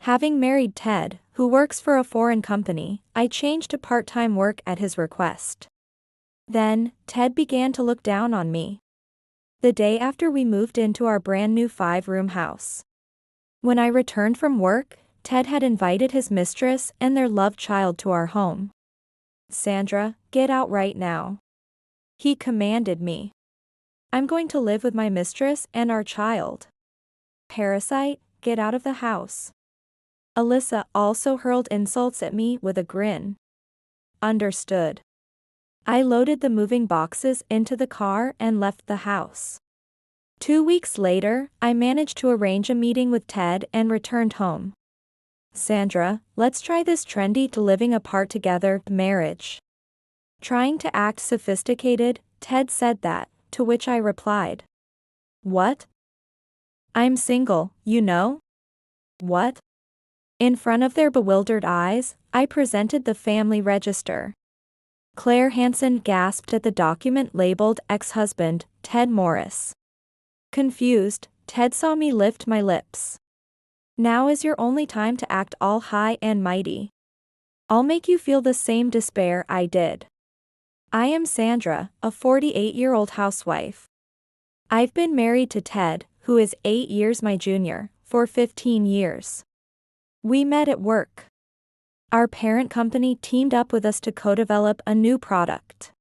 Having married Ted, who works for a foreign company, I changed to part-time work at his request. Then, Ted began to look down on me. The day after we moved into our brand new 5-room house. When I returned from work, Ted had invited his mistress and their love child to our home. "Sandra, get out right now," he commanded me. "I'm going to live with my mistress and our child." "Parasite, get out of the house." Alyssa also hurled insults at me with a grin. "Understood." I loaded the moving boxes into the car and left the house. 2 weeks later, I managed to arrange a meeting with Ted and returned home. "Sandra, let's try this trendy to living apart together marriage." Trying to act sophisticated, Ted said that, to which I replied, "What? I'm single, you know?" "What?" In front of their bewildered eyes, I presented the family register. Claire Hansen gasped at the document labeled ex-husband, Ted Morris. Confused, Ted saw me lift my lips. "Now is your only time to act all high and mighty. I'll make you feel the same despair I did. I am Sandra, a 48-year-old housewife. I've been married to Ted, who is 8 years my junior, for 15 years. We met at work. Our parent company teamed up with us to co-develop a new product.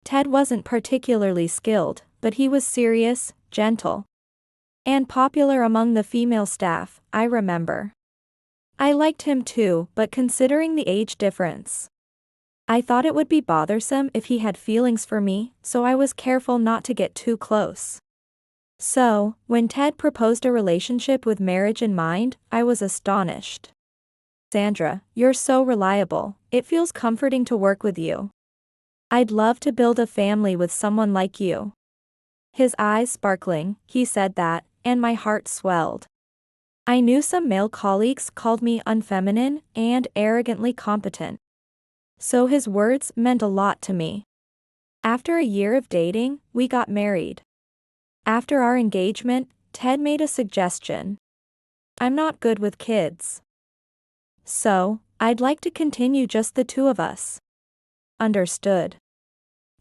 Ted wasn't particularly skilled, but he was serious, gentle, and popular among the female staff, I remember. I liked him too, but considering the age difference, I thought it would be bothersome if he had feelings for me, so I was careful not to get too close. So, when Ted proposed a relationship with marriage in mind, I was astonished. "Sandra, you're so reliable, it feels comforting to work with you. I'd love to build a family with someone like you." His eyes sparkling, he said that, and my heart swelled. I knew some male colleagues called me unfeminine and arrogantly competent. So his words meant a lot to me. After a year of dating, we got married. After our engagement, Ted made a suggestion. "I'm not good with kids. So, I'd like to continue just the two of us." Understood.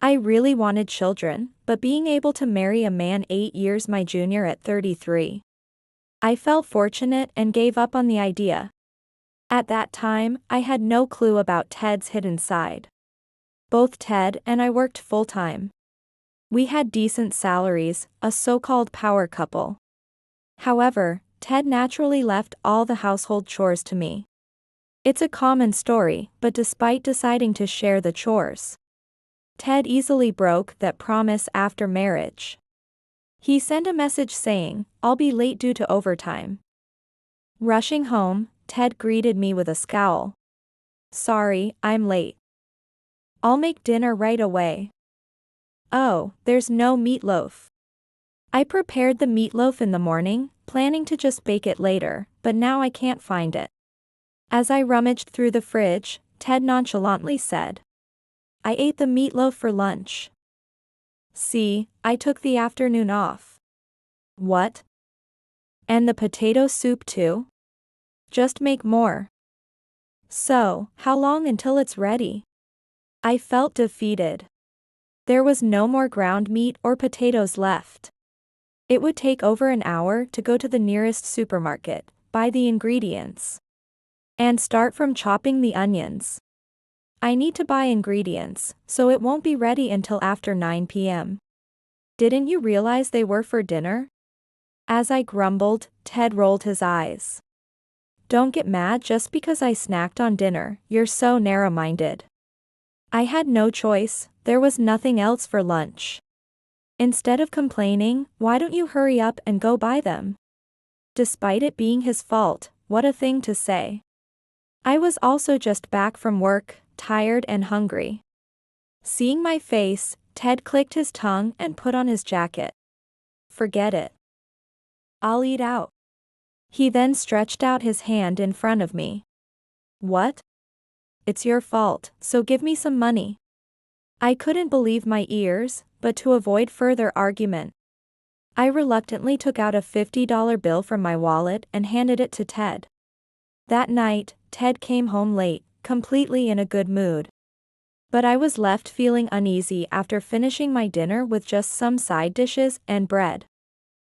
I really wanted children, but being able to marry a man 8 years my junior at 33. I felt fortunate and gave up on the idea. At that time, I had no clue about Ted's hidden side. Both Ted and I worked full-time. We had decent salaries, a so-called power couple. However, Ted naturally left all the household chores to me. It's a common story, but despite deciding to share the chores, Ted easily broke that promise after marriage. He sent a message saying, "I'll be late due to overtime." Rushing home, Ted greeted me with a scowl. "Sorry, I'm late. I'll make dinner right away." "Oh, there's no meatloaf." I prepared the meatloaf in the morning, planning to just bake it later, but now I can't find it. As I rummaged through the fridge, Ted nonchalantly said, "I ate the meatloaf for lunch. See, I took the afternoon off." "What? And the potato soup too? Just make more." "So, how long until it's ready?" I felt defeated. There was no more ground meat or potatoes left. It would take over an hour to go to the nearest supermarket, buy the ingredients, and start from chopping the onions. I need to buy ingredients, so it won't be ready until after 9 p.m. "Didn't you realize they were for dinner?" As I grumbled, Ted rolled his eyes. "Don't get mad just because I snacked on dinner, you're so narrow-minded." I had no choice, there was nothing else for lunch. Instead of complaining, "Why don't you hurry up and go buy them?" Despite it being his fault, what a thing to say. I was also just back from work, tired and hungry. Seeing my face, Ted clicked his tongue and put on his jacket. "Forget it. I'll eat out." He then stretched out his hand in front of me. "What?" "It's your fault, so give me some money." I couldn't believe my ears, but to avoid further argument, I reluctantly took out a $50 bill from my wallet and handed it to Ted. That night, Ted came home late, completely in a good mood. But I was left feeling uneasy after finishing my dinner with just some side dishes and bread.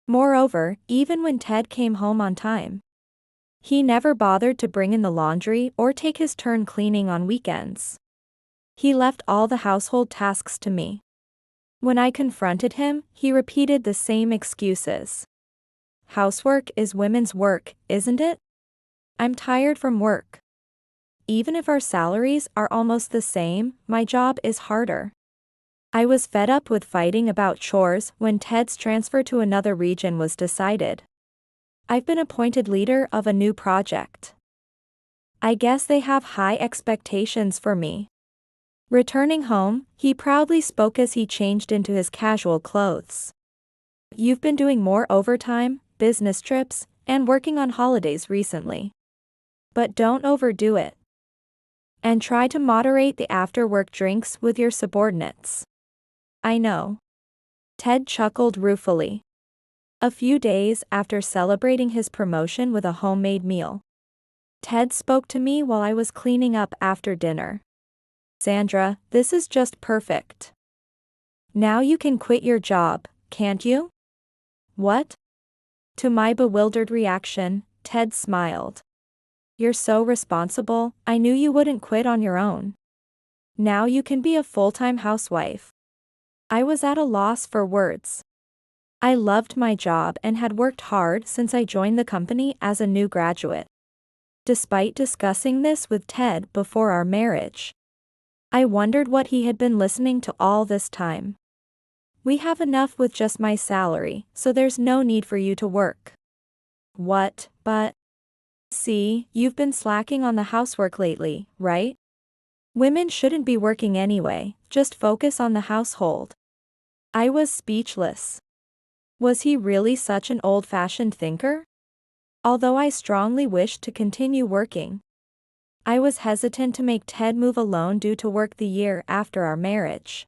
Moreover, even when Ted came home on time, he never bothered to bring in the laundry or take his turn cleaning on weekends. He left all the household tasks to me. When I confronted him, he repeated the same excuses. Housework is women's work, isn't it? I'm tired from work. Even if our salaries are almost the same, my job is harder. I was fed up with fighting about chores when Ted's transfer to another region was decided. I've been appointed leader of a new project. I guess they have high expectations for me. Returning home, he proudly spoke as he changed into his casual clothes. You've been doing more overtime, business trips, and working on holidays recently. But don't overdo it. And try to moderate the after-work drinks with your subordinates. I know. Ted chuckled ruefully. A few days after celebrating his promotion with a homemade meal, Ted spoke to me while I was cleaning up after dinner. Sandra, this is just perfect. Now you can quit your job, can't you? What? To my bewildered reaction, Ted smiled. You're so responsible, I knew you wouldn't quit on your own. Now you can be a full-time housewife. I was at a loss for words. I loved my job and had worked hard since I joined the company as a new graduate. Despite discussing this with Ted before our marriage, I wondered what he had been listening to all this time. We have enough with just my salary, so there's no need for you to work. What, but? See, you've been slacking on the housework lately, right? Women shouldn't be working anyway, just focus on the household. I was speechless. Was he really such an old-fashioned thinker? Although I strongly wished to continue working, I was hesitant to make Ted move alone due to work the year after our marriage.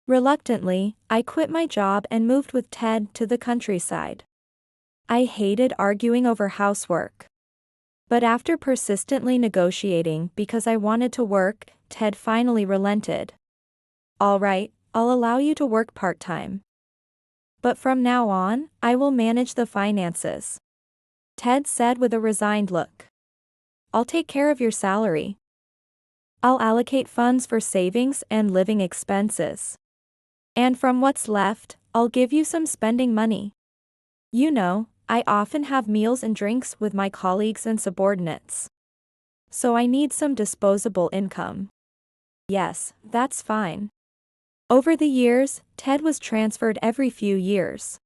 Reluctantly, I quit my job and moved with Ted to the countryside. I hated arguing over housework. But after persistently negotiating because I wanted to work, Ted finally relented. All right, I'll allow you to work part-time. But from now on, I will manage the finances. Ted said with a resigned look. I'll take care of your salary. I'll allocate funds for savings and living expenses. And from what's left, I'll give you some spending money. You know, I often have meals and drinks with my colleagues and subordinates. So I need some disposable income. Yes, that's fine. Over the years, Ted was transferred every few years.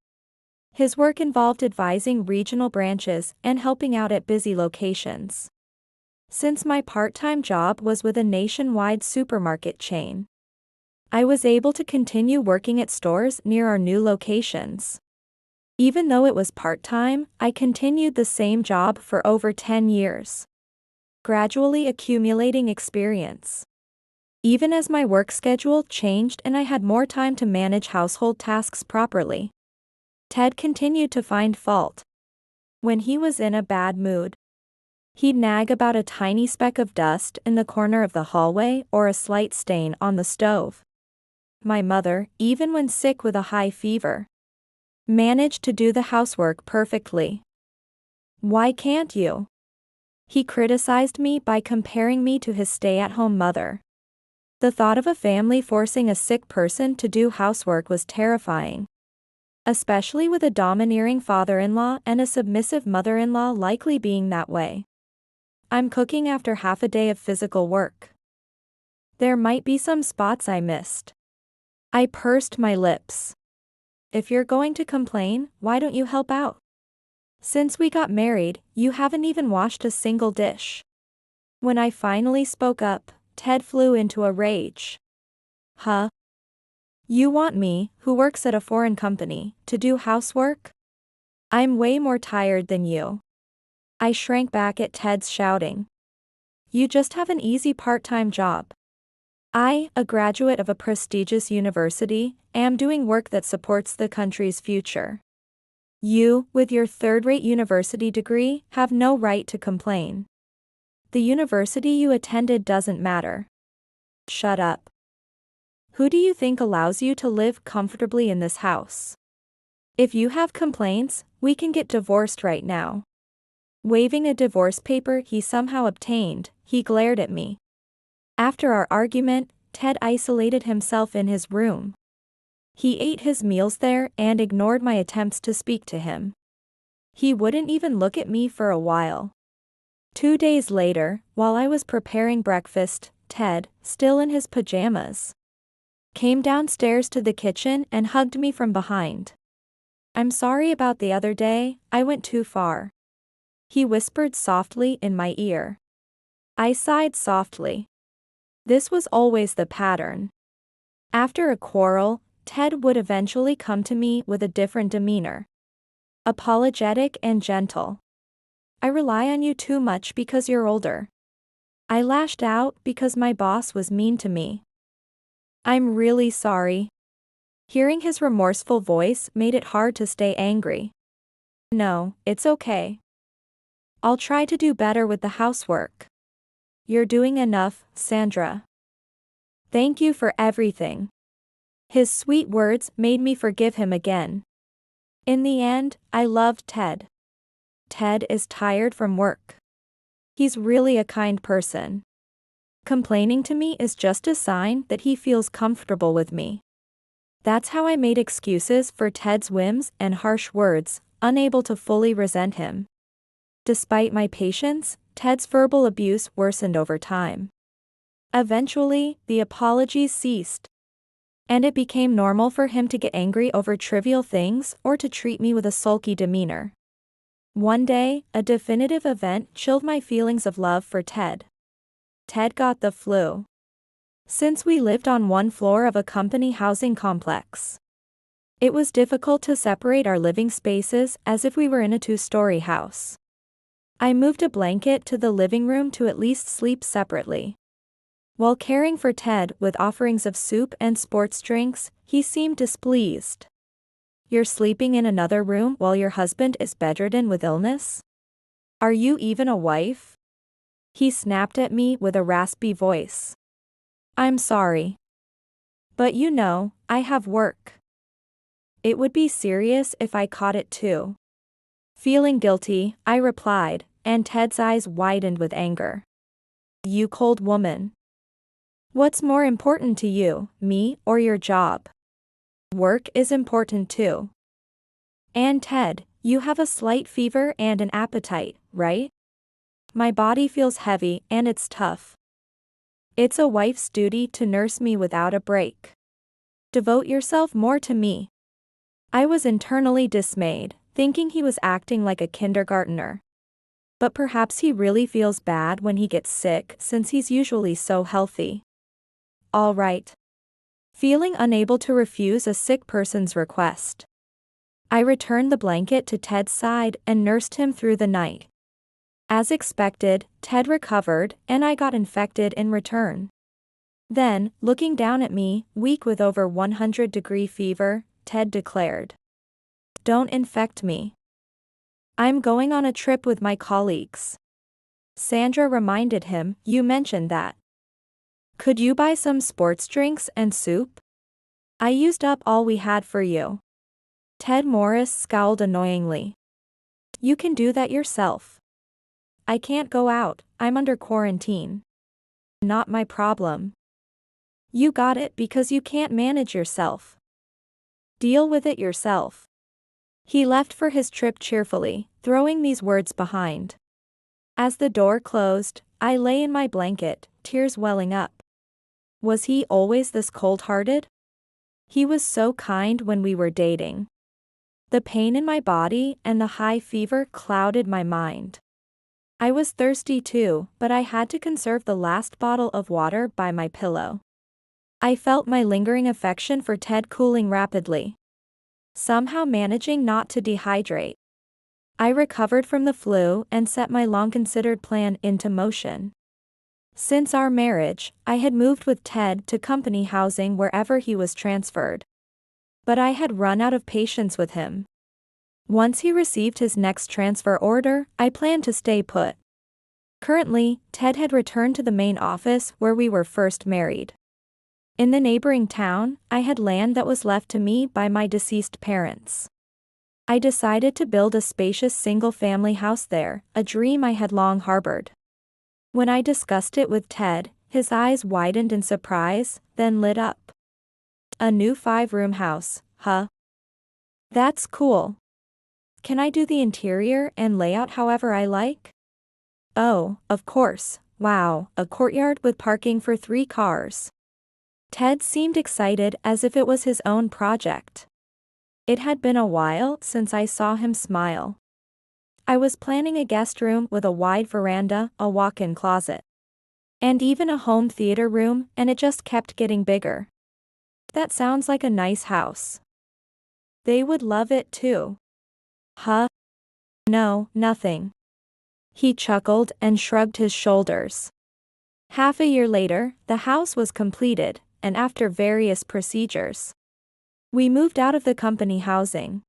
His work involved advising regional branches and helping out at busy locations. Since my part-time job was with a nationwide supermarket chain, I was able to continue working at stores near our new locations. Even though it was part-time, I continued the same job for over 10 years, gradually accumulating experience. Even as my work schedule changed and I had more time to manage household tasks properly, Ted continued to find fault. When he was in a bad mood, he'd nag about a tiny speck of dust in the corner of the hallway or a slight stain on the stove. My mother, even when sick with a high fever, managed to do the housework perfectly. Why can't you? He criticized me by comparing me to his stay-at-home mother. The thought of a family forcing a sick person to do housework was terrifying, especially with a domineering father-in-law and a submissive mother-in-law likely being that way. I'm cooking after half a day of physical work. There might be some spots I missed. I pursed my lips. If you're going to complain, why don't you help out? Since we got married, you haven't even washed a single dish. When I finally spoke up, Ted flew into a rage. Huh? You want me, who works at a foreign company, to do housework? I'm way more tired than you. I shrank back at Ted's shouting. You just have an easy part-time job. I, a graduate of a prestigious university, am doing work that supports the country's future. You, with your third-rate university degree, have no right to complain. The university you attended doesn't matter. Shut up. Who do you think allows you to live comfortably in this house? If you have complaints, we can get divorced right now. Waving a divorce paper he somehow obtained, he glared at me. After our argument, Ted isolated himself in his room. He ate his meals there and ignored my attempts to speak to him. He wouldn't even look at me for a while. 2 days later, while I was preparing breakfast, Ted, still in his pajamas, came downstairs to the kitchen and hugged me from behind. I'm sorry about the other day, I went too far. He whispered softly in my ear. I sighed softly. This was always the pattern. After a quarrel, Ted would eventually come to me with a different demeanor. Apologetic and gentle. I rely on you too much because you're older. I lashed out because my boss was mean to me. I'm really sorry. Hearing his remorseful voice made it hard to stay angry. No, it's okay. I'll try to do better with the housework. You're doing enough, Sandra. Thank you for everything. His sweet words made me forgive him again. In the end, I loved Ted. Ted is tired from work. He's really a kind person. Complaining to me is just a sign that he feels comfortable with me. That's how I made excuses for Ted's whims and harsh words, unable to fully resent him. Despite my patience, Ted's verbal abuse worsened over time. Eventually, the apologies ceased. And it became normal for him to get angry over trivial things or to treat me with a sulky demeanor. One day, a definitive event chilled my feelings of love for Ted. Ted got the flu. Since we lived on one floor of a company housing complex, it was difficult to separate our living spaces as if we were in a 2-story house. I moved a blanket to the living room to at least sleep separately. While caring for Ted with offerings of soup and sports drinks, he seemed displeased. You're sleeping in another room while your husband is bedridden with illness? Are you even a wife? He snapped at me with a raspy voice. I'm sorry. But you know, I have work. It would be serious if I caught it too. Feeling guilty, I replied, and Ted's eyes widened with anger. You cold woman. What's more important to you, me or your job? Work is important too. And Ted, you have a slight fever and an appetite, right? My body feels heavy and it's tough. It's a wife's duty to nurse me without a break. Devote yourself more to me. I was internally dismayed, thinking he was acting like a kindergartner. But perhaps he really feels bad when he gets sick since he's usually so healthy. All right. Feeling unable to refuse a sick person's request, I returned the blanket to Ted's side and nursed him through the night. As expected, Ted recovered and I got infected in return. Then, looking down at me, weak with over 100-degree fever, Ted declared, "Don't infect me. I'm going on a trip with my colleagues." Sandra reminded him, "You mentioned that. Could you buy some sports drinks and soup? I used up all we had for you." Ted Morris scowled annoyingly. "You can do that yourself. I can't go out, I'm under quarantine." "Not my problem. You got it because you can't manage yourself. Deal with it yourself." He left for his trip cheerfully, throwing these words behind. As the door closed, I lay in my blanket, tears welling up. Was he always this cold-hearted? He was so kind when we were dating. The pain in my body and the high fever clouded my mind. I was thirsty too, but I had to conserve the last bottle of water by my pillow. I felt my lingering affection for Ted cooling rapidly, somehow managing not to dehydrate. I recovered from the flu and set my long-considered plan into motion. Since our marriage, I had moved with Ted to company housing wherever he was transferred. But I had run out of patience with him. Once he received his next transfer order, I planned to stay put. Currently, Ted had returned to the main office where we were first married. In the neighboring town, I had land that was left to me by my deceased parents. I decided to build a spacious single-family house there, a dream I had long harbored. When I discussed it with Ted, his eyes widened in surprise, then lit up. A new 5-room house, huh? That's cool. Can I do the interior and layout however I like? Oh, of course. Wow, a courtyard with parking for 3 cars. Ted seemed excited as if it was his own project. It had been a while since I saw him smile. I was planning a guest room with a wide veranda, a walk-in closet, and even a home theater room, and it just kept getting bigger. That sounds like a nice house. They would love it too. Huh? No, nothing. He chuckled and shrugged his shoulders. Half a year later, the house was completed, and after various procedures, we moved out of the company housing.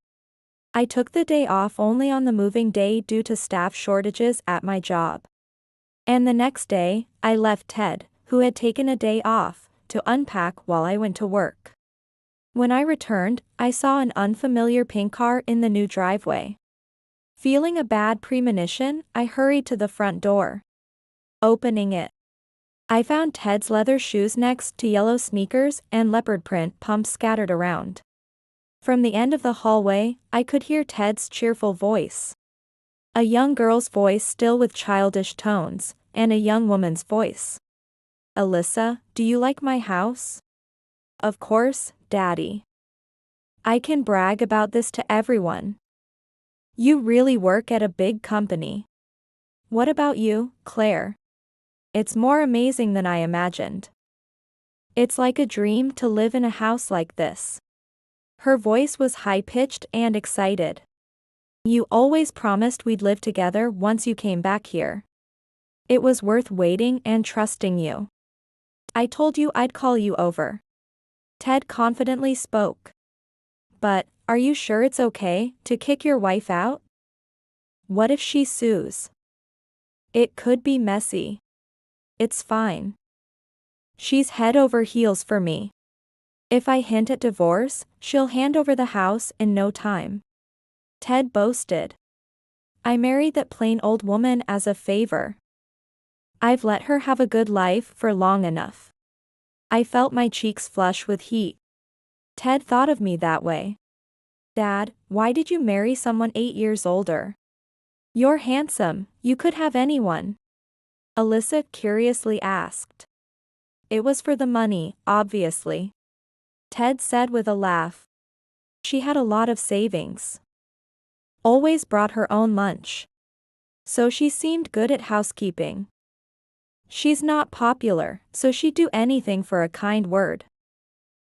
I took the day off only on the moving day due to staff shortages at my job. And the next day, I left Ted, who had taken a day off, to unpack while I went to work. When I returned, I saw an unfamiliar pink car in the new driveway. Feeling a bad premonition, I hurried to the front door. Opening it, I found Ted's leather shoes next to yellow sneakers and leopard print pumps scattered around. From the end of the hallway, I could hear Ted's cheerful voice. A young girl's voice still with childish tones, and a young woman's voice. Alyssa, do you like my house? Of course, Daddy. I can brag about this to everyone. You really work at a big company. What about you, Claire? It's more amazing than I imagined. It's like a dream to live in a house like this. Her voice was high-pitched and excited. You always promised we'd live together once you came back here. It was worth waiting and trusting you. I told you I'd call you over. Ted confidently spoke. But, are you sure it's okay to kick your wife out? What if she sues? It could be messy. It's fine. She's head over heels for me. If I hint at divorce, she'll hand over the house in no time. Ted boasted. I married that plain old woman as a favor. I've let her have a good life for long enough. I felt my cheeks flush with heat. Ted thought of me that way. Dad, why did you marry someone 8 years older? You're handsome, you could have anyone. Alyssa curiously asked. It was for the money, obviously. Ted said with a laugh. She had a lot of savings. Always brought her own lunch. So she seemed good at housekeeping. She's not popular, so she'd do anything for a kind word.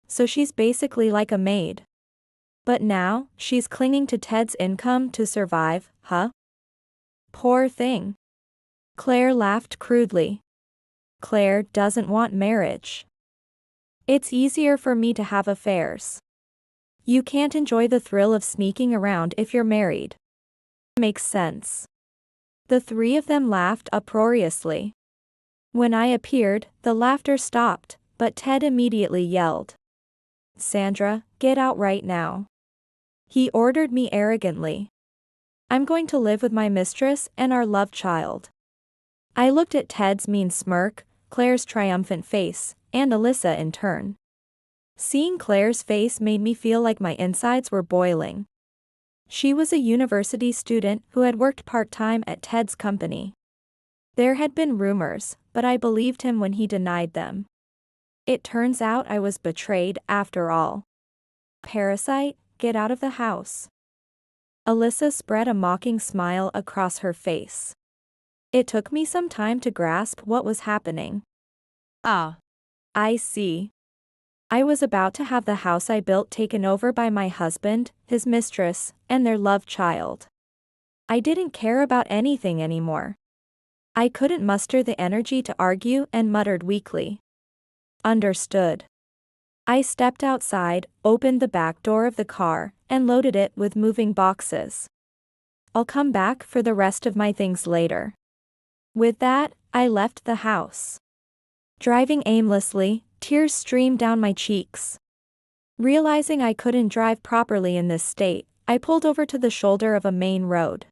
So she's basically like a maid. But now, she's clinging to Ted's income to survive, huh? Poor thing. Claire laughed crudely. Claire doesn't want marriage. It's easier for me to have affairs. You can't enjoy the thrill of sneaking around if you're married. Makes sense. The 3 of them laughed uproariously. When I appeared, the laughter stopped, but Ted immediately yelled. Sandra, get out right now. He ordered me arrogantly. I'm going to live with my mistress and our love child. I looked at Ted's mean smirk, Claire's triumphant face, and Alyssa in turn. Seeing Claire's face made me feel like my insides were boiling. She was a university student who had worked part-time at Ted's company. There had been rumors, but I believed him when he denied them. It turns out I was betrayed after all. Parasite, get out of the house. Alyssa spread a mocking smile across her face. It took me some time to grasp what was happening. Ah. I see. I was about to have the house I built taken over by my husband, his mistress, and their love child. I didn't care about anything anymore. I couldn't muster the energy to argue and muttered weakly. Understood. I stepped outside, opened the back door of the car, and loaded it with moving boxes. I'll come back for the rest of my things later. With that, I left the house. Driving aimlessly, tears streamed down my cheeks. Realizing I couldn't drive properly in this state, I pulled over to the shoulder of a main road.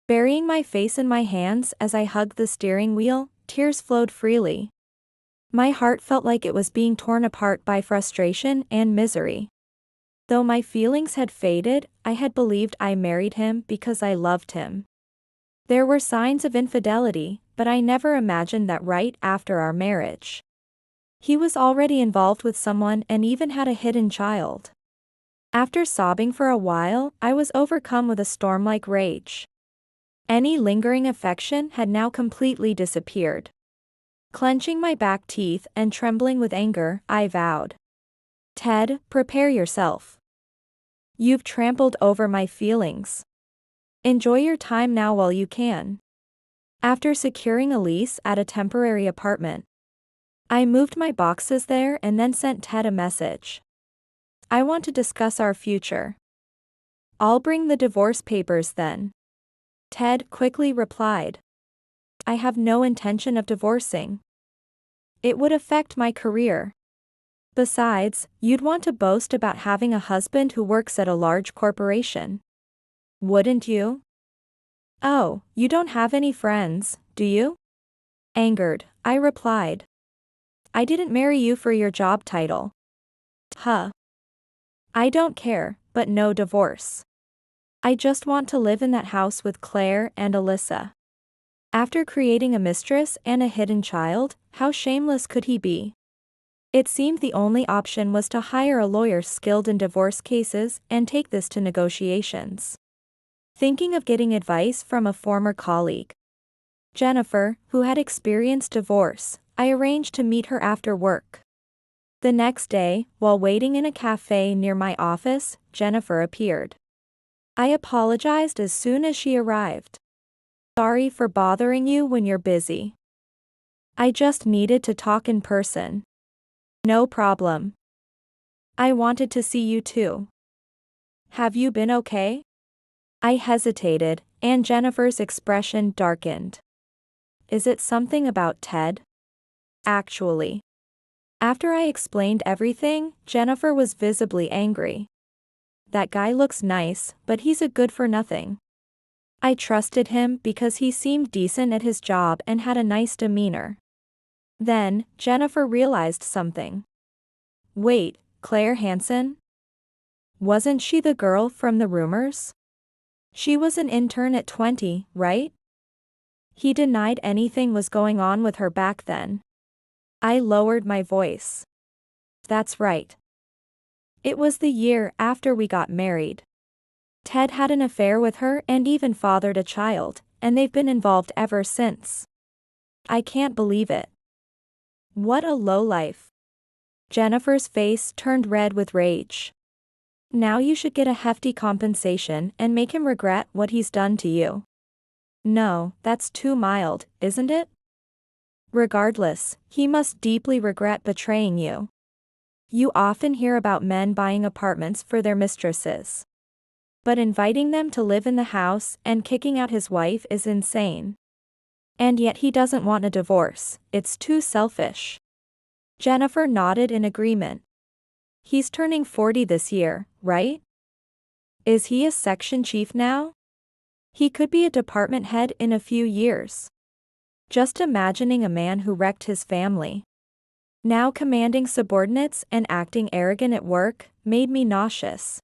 Burying my face in my hands as I hugged the steering wheel, tears flowed freely. My heart felt like it was being torn apart by frustration and misery. Though my feelings had faded, I had believed I married him because I loved him. There were signs of infidelity, but I never imagined that right after our marriage. He was already involved with someone and even had a hidden child. After sobbing for a while, I was overcome with a storm-like rage. Any lingering affection had now completely disappeared. Clenching my back teeth and trembling with anger, I vowed, "Ted, prepare yourself. You've trampled over my feelings. Enjoy your time now while you can." After securing a lease at a temporary apartment, I moved my boxes there and then sent Ted a message. "I want to discuss our future. I'll bring the divorce papers then." Ted quickly replied, "I have no intention of divorcing. It would affect my career. Besides, you'd want to boast about having a husband who works at a large corporation. Wouldn't you?" "Oh, you don't have any friends, do you?" Angered, I replied, "I didn't marry you for your job title." "Huh. I don't care, but no divorce. I just want to live in that house with Claire and Alyssa." After creating a mistress and a hidden child, how shameless could he be? It seemed the only option was to hire a lawyer skilled in divorce cases and take this to negotiations. Thinking of getting advice from a former colleague, Jennifer, who had experienced divorce, I arranged to meet her after work. The next day, while waiting in a cafe near my office, Jennifer appeared. I apologized as soon as she arrived. "Sorry for bothering you when you're busy. I just needed to talk in person." "No problem. I wanted to see you too. Have you been okay?" I hesitated, and Jennifer's expression darkened. "Is it something about Ted?" "Actually." After I explained everything, Jennifer was visibly angry. "That guy looks nice, but he's a good-for-nothing. I trusted him because he seemed decent at his job and had a nice demeanor." Then, Jennifer realized something. "Wait, Claire Hansen? Wasn't she the girl from the rumors? She was an intern at 20, right?" He denied anything was going on with her back then. I lowered my voice. "That's right. It was the year after we got married. Ted had an affair with her and even fathered a child, and they've been involved ever since. I can't believe it. What a lowlife." Jennifer's face turned red with rage. "Now you should get a hefty compensation and make him regret what he's done to you." "No, that's too mild, isn't it? Regardless, he must deeply regret betraying you. You often hear about men buying apartments for their mistresses. But inviting them to live in the house and kicking out his wife is insane. And yet he doesn't want a divorce, it's too selfish." Jennifer nodded in agreement. "He's turning 40 this year, right? Is he a section chief now? He could be a department head in a few years. Just imagining a man who wrecked his family, now commanding subordinates and acting arrogant at work, made me nauseous."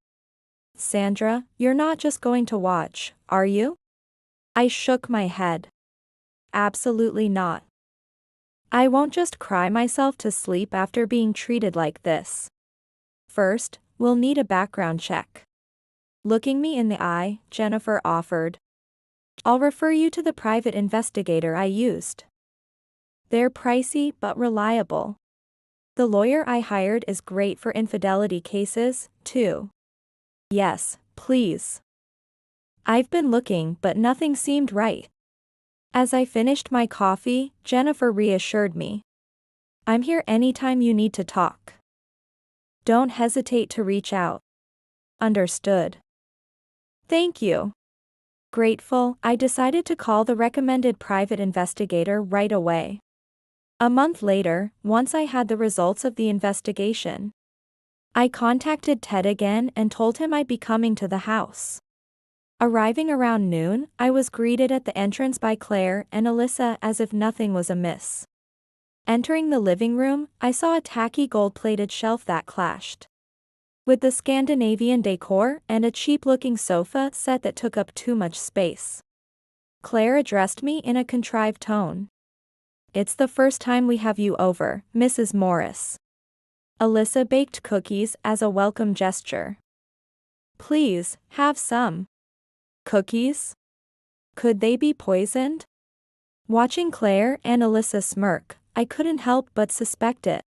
"Sandra, you're not just going to watch, are you?" I shook my head. "Absolutely not. I won't just cry myself to sleep after being treated like this. First, we'll need a background check." Looking me in the eye, Jennifer offered, "I'll refer you to the private investigator I used. They're pricey but reliable. The lawyer I hired is great for infidelity cases, too." "Yes, please. I've been looking but nothing seemed right." As I finished my coffee, Jennifer reassured me. "I'm here anytime you need to talk. Don't hesitate to reach out." "Understood. Thank you." Grateful, I decided to call the recommended private investigator right away. A month later, once I had the results of the investigation, I contacted Ted again and told him I'd be coming to the house. Arriving around noon, I was greeted at the entrance by Claire and Alyssa as if nothing was amiss. Entering the living room, I saw a tacky gold-plated shelf that clashed with the Scandinavian decor and a cheap-looking sofa set that took up too much space. Claire addressed me in a contrived tone. "It's the first time we have you over, Mrs. Morris." Alyssa baked cookies as a welcome gesture. "Please, have some." "Cookies? Could they be poisoned?" Watching Claire and Alyssa smirk, I couldn't help but suspect it.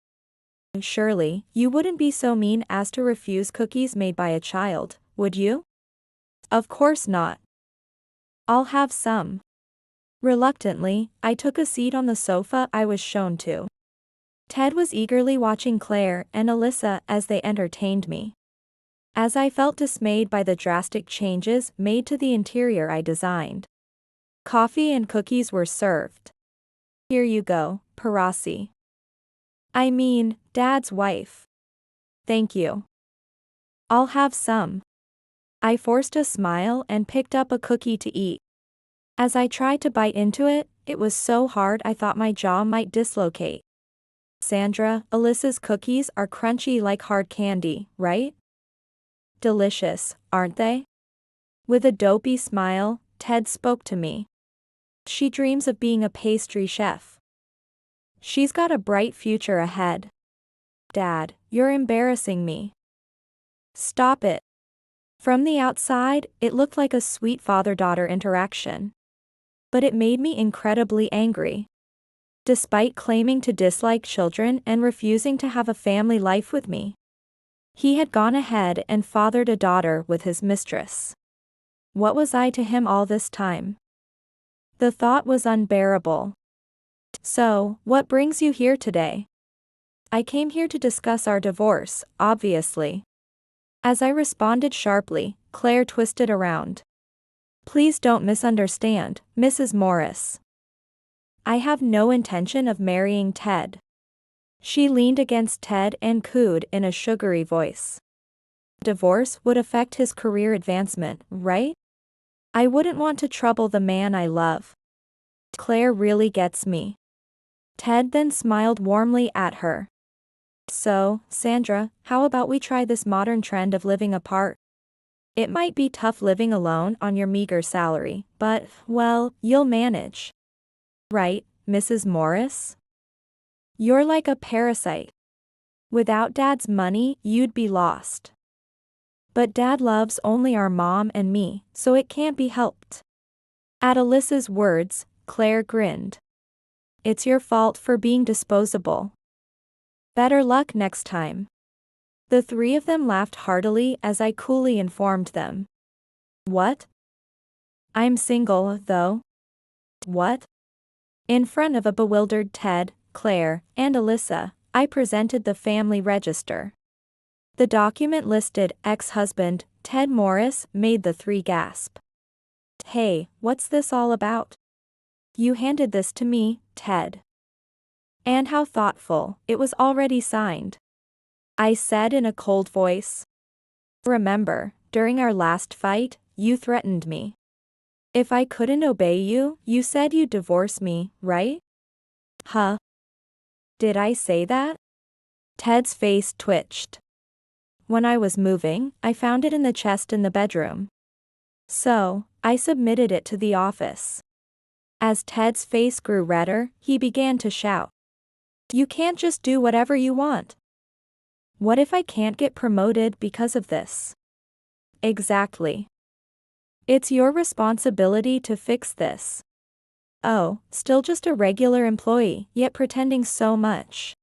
"Surely, you wouldn't be so mean as to refuse cookies made by a child, would you?" "Of course not." "I'll have some." Reluctantly, I took a seat on the sofa I was shown to. Ted was eagerly watching Claire and Alyssa as they entertained me. As I felt dismayed by the drastic changes made to the interior I designed. Coffee and cookies were served. "Here you go, Parasi. I mean, Dad's wife." "Thank you. I'll have some." I forced a smile and picked up a cookie to eat. As I tried to bite into it, it was so hard I thought my jaw might dislocate. "Sandra, Alyssa's cookies are crunchy like hard candy, right? Delicious, aren't they?" With a dopey smile, Ted spoke to me. "She dreams of being a pastry chef. She's got a bright future ahead." "Dad, you're embarrassing me." "Stop it." From the outside, it looked like a sweet father-daughter interaction. But it made me incredibly angry. Despite claiming to dislike children and refusing to have a family life with me, he had gone ahead and fathered a daughter with his mistress. What was I to him all this time? The thought was unbearable. "So, what brings you here today?" "I came here to discuss our divorce, obviously." As I responded sharply, Claire twisted around. "Please don't misunderstand, Mrs. Morris. I have no intention of marrying Ted." She leaned against Ted and cooed in a sugary voice. "Divorce would affect his career advancement, right? I wouldn't want to trouble the man I love." Claire really gets me. Ted then smiled warmly at her. "So, Sandra, how about we try this modern trend of living apart? It might be tough living alone on your meager salary, but, well, you'll manage. Right, Mrs. Morris? You're like a parasite. Without Dad's money, you'd be lost. But Dad loves only our mom and me, so it can't be helped." At Alyssa's words, Claire grinned. "It's your fault for being disposable. Better luck next time." The three of them laughed heartily as I coolly informed them. "What? I'm single, though." "What?" In front of a bewildered Ted, Claire, and Alyssa, I presented the family register. The document listed ex-husband, Ted Morris, made the three gasp. "Hey, what's this all about?" "You handed this to me, Ted." "And how thoughtful, it was already signed," I said in a cold voice. "Remember, during our last fight, you threatened me. If I couldn't obey you, you said you'd divorce me, right?" "Huh? Did I say that?" Ted's face twitched. "When I was moving, I found it in the chest in the bedroom. So, I submitted it to the office." As Ted's face grew redder, he began to shout. "You can't just do whatever you want. What if I can't get promoted because of this?" "Exactly. It's your responsibility to fix this." "Oh, still just a regular employee, yet pretending so much."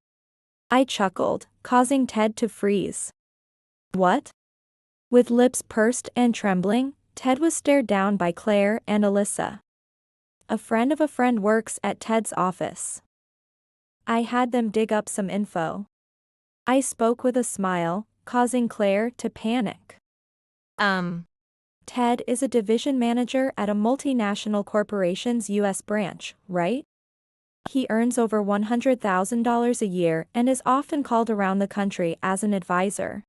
I chuckled, causing Ted to freeze. "What?" With lips pursed and trembling, Ted was stared down by Claire and Alyssa. "A friend of a friend works at Ted's office. I had them dig up some info." I spoke with a smile, causing Claire to panic. Ted is a division manager at a multinational corporation's U.S. branch, right? He earns over $100,000 a year and is often called around the country as an advisor.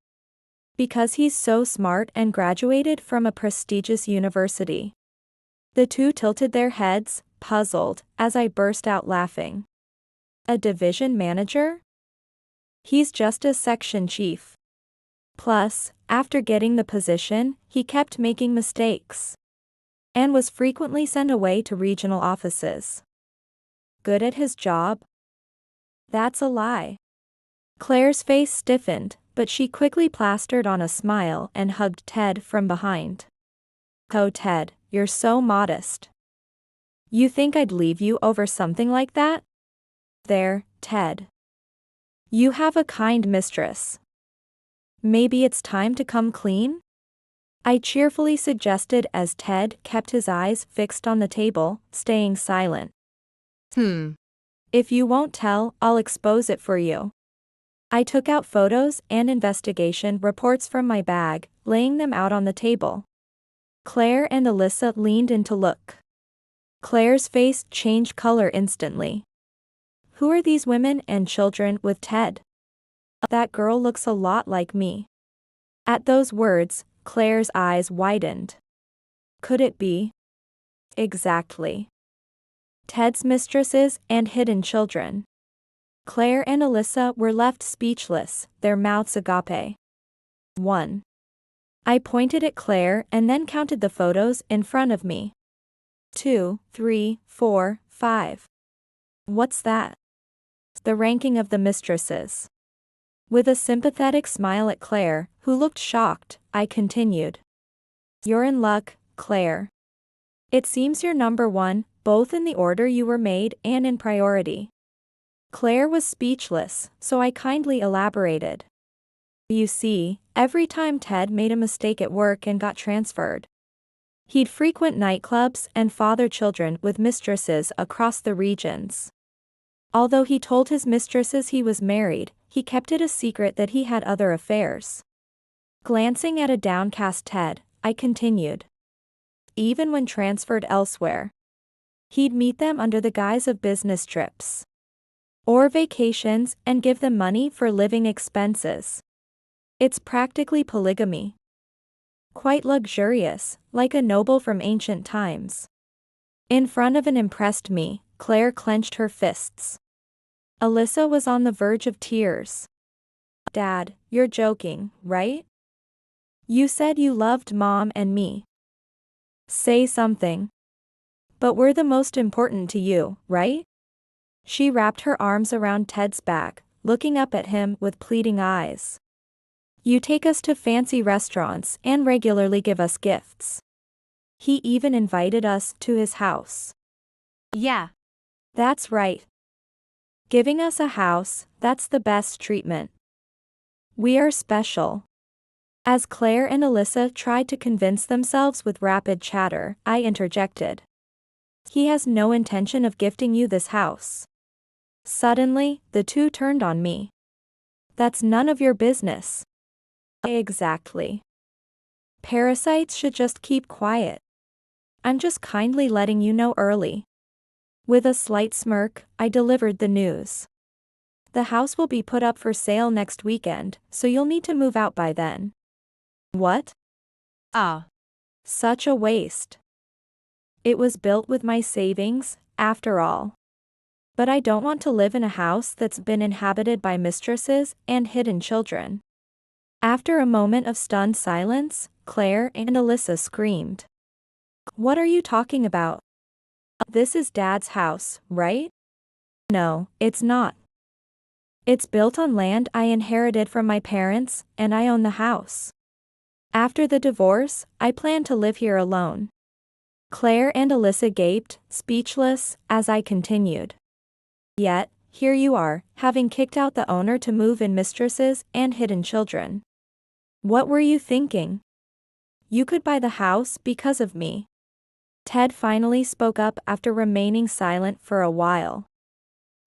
Because he's so smart and graduated from a prestigious university. The two tilted their heads, puzzled, as I burst out laughing. A division manager? He's just a section chief. Plus, after getting the position, he kept making mistakes. And was frequently sent away to regional offices. Good at his job? That's a lie. Claire's face stiffened, but she quickly plastered on a smile and hugged Ted from behind. Oh Ted, you're so modest. You think I'd leave you over something like that? There, Ted. You have a kind mistress. Maybe it's time to come clean? I cheerfully suggested as Ted kept his eyes fixed on the table, staying silent. If you won't tell, I'll expose it for you. I took out photos and investigation reports from my bag, laying them out on the table. Claire and Alyssa leaned in to look. Claire's face changed color instantly. Who are these women and children with Ted? That girl looks a lot like me. At those words, Claire's eyes widened. Could it be? Exactly. Ted's mistresses and hidden children. Claire and Alyssa were left speechless, their mouths agape. 1. I pointed at Claire and then counted the photos in front of me. 2, 3, 4, 5. What's that? The ranking of the mistresses. With a sympathetic smile at Claire, who looked shocked, I continued. You're in luck, Claire. It seems you're number 1, both in the order you were made and in priority. Claire was speechless, so I kindly elaborated. You see, every time Ted made a mistake at work and got transferred, he'd frequent nightclubs and father children with mistresses across the regions. Although he told his mistresses he was married, he kept it a secret that he had other affairs. Glancing at a downcast Ted, I continued. Even when transferred elsewhere, he'd meet them under the guise of business trips or vacations and give them money for living expenses. It's practically polygamy. Quite luxurious, like a noble from ancient times. In front of an impressed me, Claire clenched her fists. Alyssa was on the verge of tears. Dad, you're joking, right? You said you loved Mom and me. Say something. But we're the most important to you, right? She wrapped her arms around Ted's back, looking up at him with pleading eyes. You take us to fancy restaurants and regularly give us gifts. He even invited us to his house. Yeah. That's right. Giving us a house, that's the best treatment. We are special. As Claire and Alyssa tried to convince themselves with rapid chatter, I interjected. He has no intention of gifting you this house. Suddenly, the two turned on me. That's none of your business. Exactly. Parasites should just keep quiet. I'm just kindly letting you know early. With a slight smirk, I delivered the news. The house will be put up for sale next weekend, so you'll need to move out by then. What? Such a waste. It was built with my savings, after all. But I don't want to live in a house that's been inhabited by mistresses and hidden children. After a moment of stunned silence, Claire and Alyssa screamed. What are you talking about? This is Dad's house, right? No, it's not. It's built on land I inherited from my parents, and I own the house. After the divorce, I plan to live here alone. Claire and Alyssa gaped, speechless, as I continued. Yet, here you are, having kicked out the owner to move in mistresses and hidden children. What were you thinking? You could buy the house because of me. Ted finally spoke up after remaining silent for a while.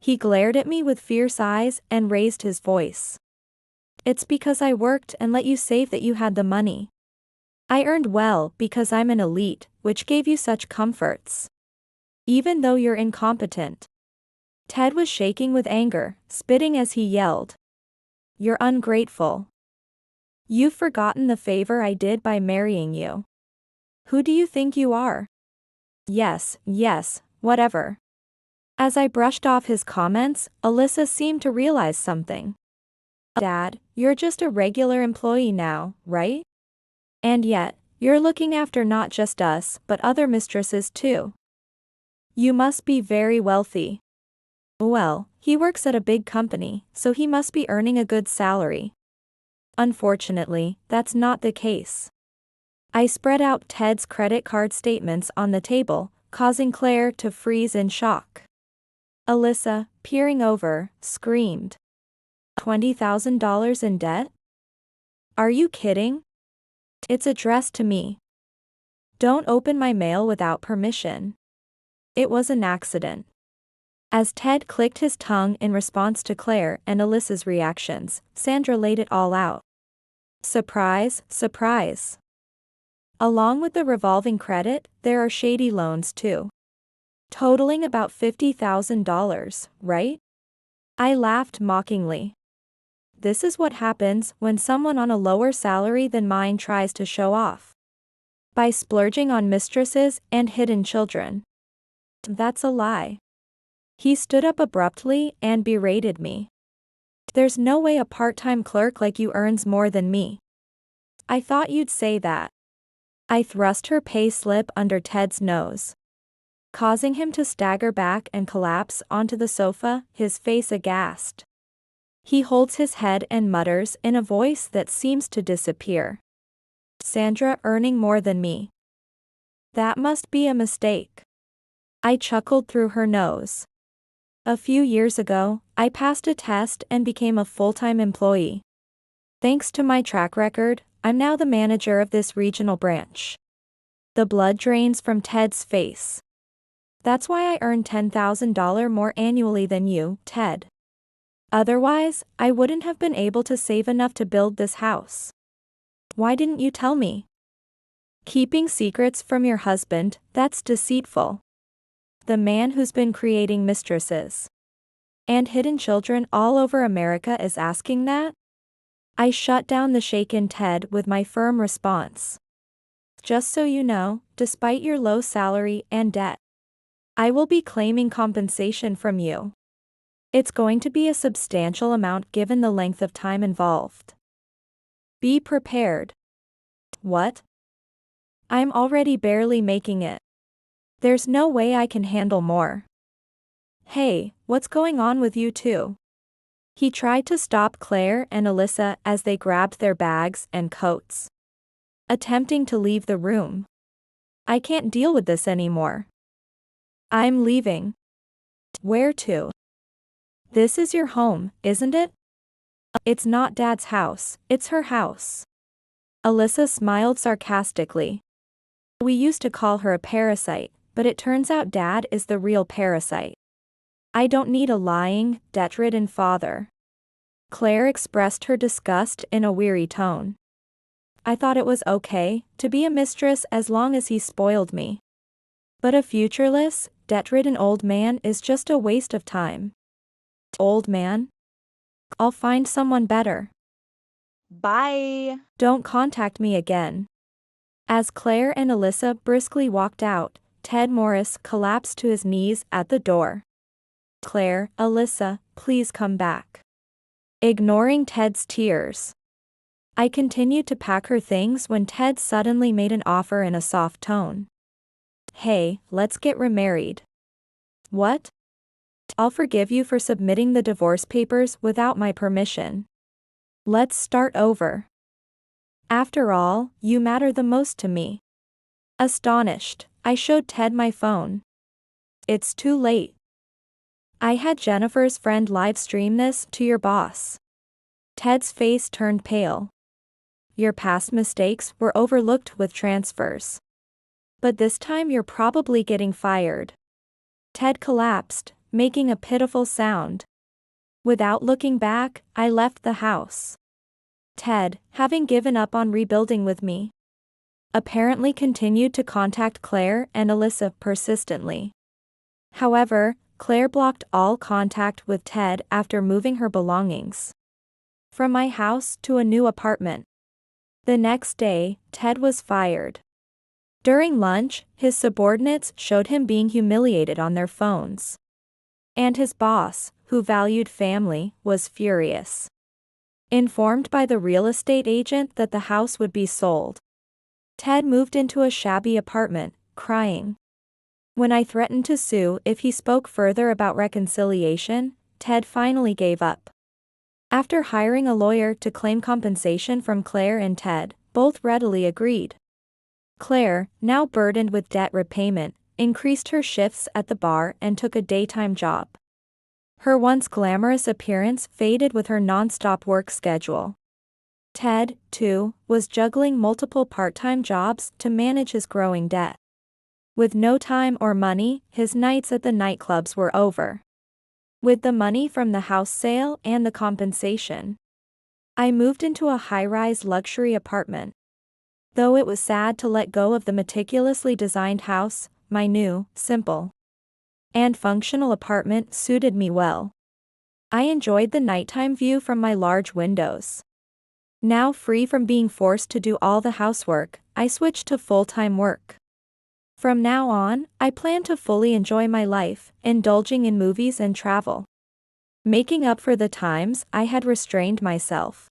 He glared at me with fierce eyes and raised his voice. It's because I worked and let you save that you had the money. I earned well because I'm an elite, which gave you such comforts. Even though you're incompetent. Ted was shaking with anger, spitting as he yelled. You're ungrateful. You've forgotten the favor I did by marrying you. Who do you think you are? Yes, whatever. As I brushed off his comments, Alyssa seemed to realize something. Dad, you're just a regular employee now, right? And yet, you're looking after not just us, but other mistresses too. You must be very wealthy. Well, he works at a big company, so he must be earning a good salary. Unfortunately, that's not the case. I spread out Ted's credit card statements on the table, causing Claire to freeze in shock. Alyssa, peering over, screamed. $20,000 in debt? Are you kidding? It's addressed to me. Don't open my mail without permission. It was an accident. As Ted clicked his tongue in response to Claire and Alyssa's reactions, Sandra laid it all out. Surprise, surprise. Along with the revolving credit, there are shady loans too. Totaling about $50,000, right? I laughed mockingly. This is what happens when someone on a lower salary than mine tries to show off. By splurging on mistresses and hidden children. That's a lie. He stood up abruptly and berated me. There's no way a part-time clerk like you earns more than me. I thought you'd say that. I thrust her pay slip under Ted's nose, causing him to stagger back and collapse onto the sofa, his face aghast. He holds his head and mutters in a voice that seems to disappear. Sandra earning more than me. That must be a mistake. I chuckled through her nose. A few years ago, I passed a test and became a full-time employee. Thanks to my track record, I'm now the manager of this regional branch. The blood drains from Ted's face. That's why I earn $10,000 more annually than you, Ted. Otherwise, I wouldn't have been able to save enough to build this house. Why didn't you tell me? Keeping secrets from your husband, that's deceitful. The man who's been creating mistresses and hidden children all over America is asking that? I shut down the shaken Ted with my firm response. Just so you know, despite your low salary and debt, I will be claiming compensation from you. It's going to be a substantial amount given the length of time involved. Be prepared. What? I'm already barely making it. There's no way I can handle more. Hey, what's going on with you two? He tried to stop Claire and Alyssa as they grabbed their bags and coats, attempting to leave the room. I can't deal with this anymore. I'm leaving. Where to? This is your home, isn't it? It's not Dad's house, it's her house. Alyssa smiled sarcastically. We used to call her a parasite, but it turns out Dad is the real parasite. I don't need a lying, debt-ridden father. Claire expressed her disgust in a weary tone. I thought it was okay to be a mistress as long as he spoiled me. But a futureless, debt-ridden old man is just a waste of time. Old man? I'll find someone better. Bye. Don't contact me again. As Claire and Alyssa briskly walked out, Ted Morris collapsed to his knees at the door. Claire, Alyssa, please come back. Ignoring Ted's tears, I continued to pack her things when Ted suddenly made an offer in a soft tone. Hey, let's get remarried. What? I'll forgive you for submitting the divorce papers without my permission. Let's start over. After all, you matter the most to me. Astonished, I showed Ted my phone. It's too late. I had Jennifer's friend live stream this to your boss. Ted's face turned pale. Your past mistakes were overlooked with transfers. But this time you're probably getting fired. Ted collapsed, making a pitiful sound. Without looking back, I left the house. Ted, having given up on rebuilding with me, apparently continued to contact Claire and Alyssa persistently. However, Claire blocked all contact with Ted after moving her belongings from my house to a new apartment. The next day, Ted was fired. During lunch, his subordinates showed him being humiliated on their phones. And his boss, who valued family, was furious. Informed by the real estate agent that the house would be sold, Ted moved into a shabby apartment, crying. When I threatened to sue if he spoke further about reconciliation, Ted finally gave up. After hiring a lawyer to claim compensation from Claire and Ted, both readily agreed. Claire, now burdened with debt repayment, increased her shifts at the bar and took a daytime job. Her once glamorous appearance faded with her non-stop work schedule. Ted, too, was juggling multiple part-time jobs to manage his growing debt. With no time or money, his nights at the nightclubs were over. With the money from the house sale and the compensation, I moved into a high-rise luxury apartment. Though it was sad to let go of the meticulously designed house, my new, simple, and functional apartment suited me well. I enjoyed the nighttime view from my large windows. Now free from being forced to do all the housework, I switched to full-time work. From now on, I plan to fully enjoy my life, indulging in movies and travel, making up for the times I had restrained myself.